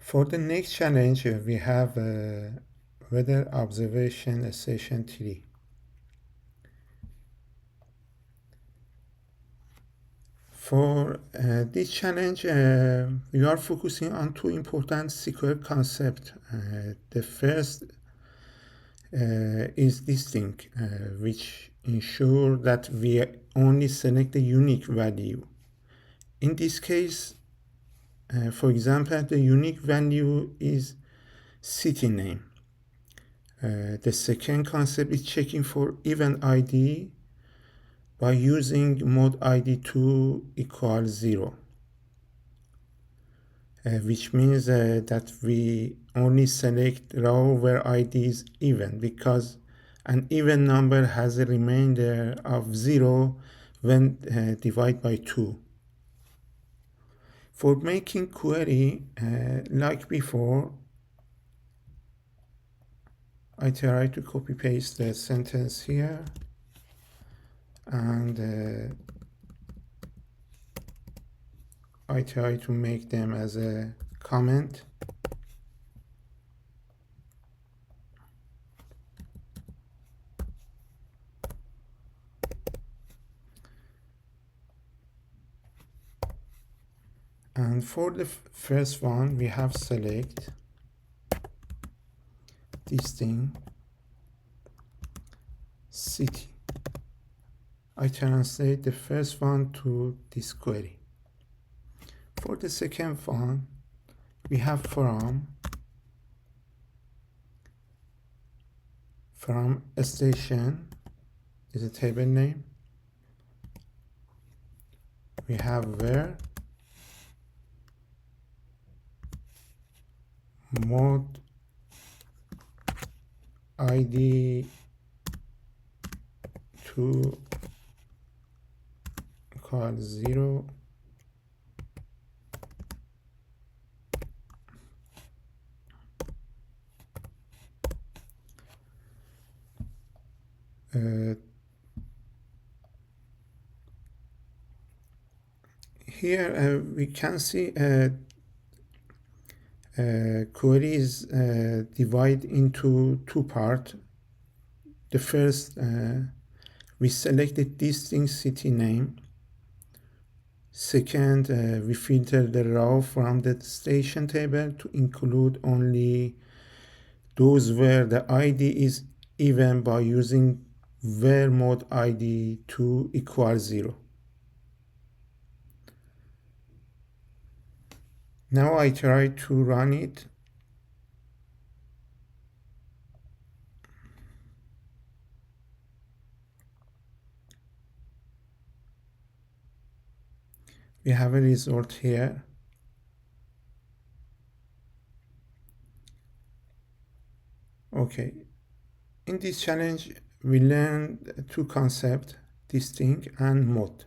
For the next challenge, we have weather observation station 3. For this challenge, we are focusing on two important SQL concepts. The first is distinct, which ensure that we only select a unique value. In this case, for example, the unique value is city name. The second concept is checking for event ID by using mod ID2 equals 0, which means that we only select row where ID is even, because an even number has a remainder of 0 when divided by 2. For making query, like before, I try to copy paste the sentence here, and I try to make them as a comment. And for the first one, we have select distinct city. I translate the first one to this query. For the second one, we have from station is a table name. We have where mod ID 2 equals 0. Here we can see queries divide into two parts. The first, we selected distinct city name. Second, we filter the row from the station table to include only those where the ID is even by using where mod ID 2 equals 0. Now I try to run it. We have a result here. Okay. In this challenge, we learned two concepts, distinct and mod.